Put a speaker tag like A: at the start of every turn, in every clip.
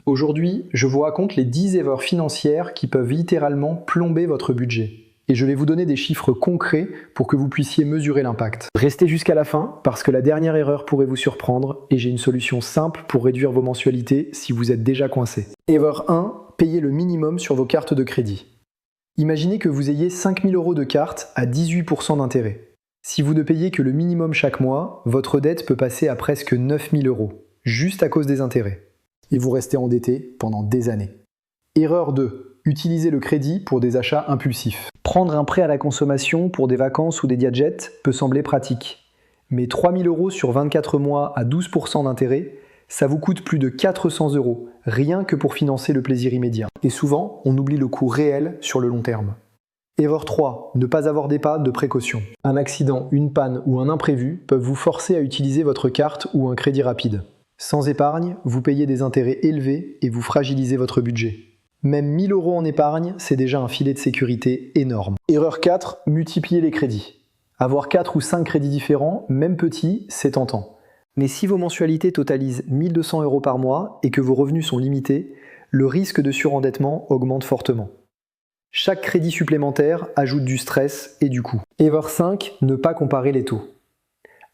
A: Aujourd'hui, je vous raconte les 10 erreurs financières qui peuvent littéralement plomber votre budget. Et je vais vous donner des chiffres concrets pour que vous puissiez mesurer l'impact. Restez jusqu'à la fin parce que la dernière erreur pourrait vous surprendre et j'ai une solution simple pour réduire vos mensualités si vous êtes déjà coincé. Erreur 1, payez le minimum sur vos cartes de crédit. Imaginez que vous ayez 5 000 € de carte à 18% d'intérêt. Si vous ne payez que le minimum chaque mois, votre dette peut passer à presque 9 000 €, juste à cause des intérêts. Et vous restez endetté pendant des années. Erreur 2. Utilisez le crédit pour des achats impulsifs. Prendre un prêt à la consommation pour des vacances ou des gadgets peut sembler pratique. Mais 3 000 € sur 24 mois à 12% d'intérêt, ça vous coûte plus de 400 €, rien que pour financer le plaisir immédiat. Et souvent, on oublie le coût réel sur le long terme. Erreur 3. Ne pas avoir d'épargne de précaution. Un accident, une panne ou un imprévu peuvent vous forcer à utiliser votre carte ou un crédit rapide. Sans épargne, vous payez des intérêts élevés et vous fragilisez votre budget. Même 1 000 € en épargne, c'est déjà un filet de sécurité énorme. Erreur 4, multiplier les crédits. Avoir 4 ou 5 crédits différents, même petits, c'est tentant. Mais si vos mensualités totalisent 1 200 € par mois et que vos revenus sont limités, le risque de surendettement augmente fortement. Chaque crédit supplémentaire ajoute du stress et du coût. Erreur 5, ne pas comparer les taux.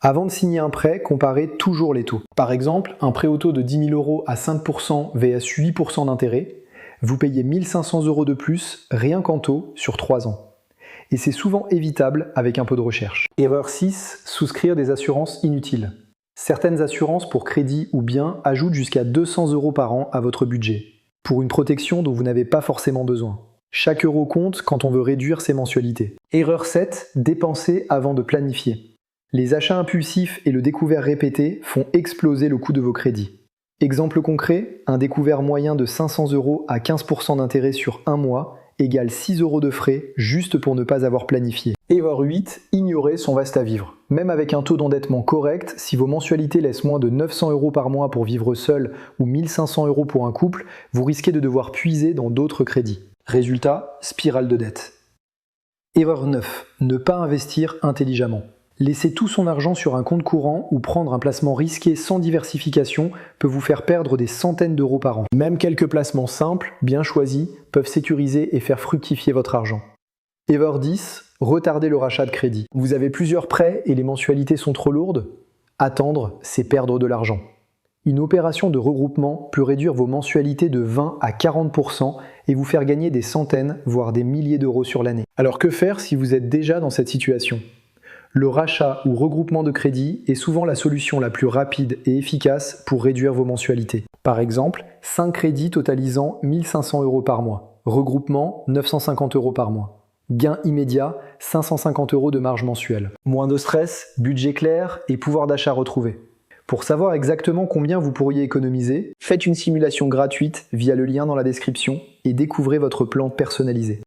A: Avant de signer un prêt, comparez toujours les taux. Par exemple, un prêt auto de 10 000 € à 5% vs 8% d'intérêt, vous payez 1 500 € de plus rien qu'en taux sur 3 ans. Et c'est souvent évitable avec un peu de recherche. Erreur 6, souscrire des assurances inutiles. Certaines assurances pour crédit ou biens ajoutent jusqu'à 200 € par an à votre budget, pour une protection dont vous n'avez pas forcément besoin. Chaque euro compte quand on veut réduire ses mensualités. Erreur 7, dépenser avant de planifier. Les achats impulsifs et le découvert répété font exploser le coût de vos crédits. Exemple concret, un découvert moyen de 500 € à 15% d'intérêt sur un mois égale 6 € de frais juste pour ne pas avoir planifié. Erreur 8, ignorer son reste à vivre. Même avec un taux d'endettement correct, si vos mensualités laissent moins de 900 € par mois pour vivre seul ou 1 500 € pour un couple, vous risquez de devoir puiser dans d'autres crédits. Résultat, spirale de dette. Erreur 9, ne pas investir intelligemment. Laisser tout son argent sur un compte courant ou prendre un placement risqué sans diversification peut vous faire perdre des centaines d'euros par an. Même quelques placements simples, bien choisis, peuvent sécuriser et faire fructifier votre argent. Erreur 10, retarder le rachat de crédit. Vous avez plusieurs prêts et les mensualités sont trop lourdes? Attendre, c'est perdre de l'argent. Une opération de regroupement peut réduire vos mensualités de 20 à 40% et vous faire gagner des centaines, voire des milliers d'euros sur l'année. Alors que faire si vous êtes déjà dans cette situation ? Le rachat ou regroupement de crédit est souvent la solution la plus rapide et efficace pour réduire vos mensualités. Par exemple, 5 crédits totalisant 1 500 € par mois. Regroupement, 950 € par mois. Gain immédiat, 550 € de marge mensuelle. Moins de stress, budget clair et pouvoir d'achat retrouvé. Pour savoir exactement combien vous pourriez économiser, faites une simulation gratuite via le lien dans la description et découvrez votre plan personnalisé.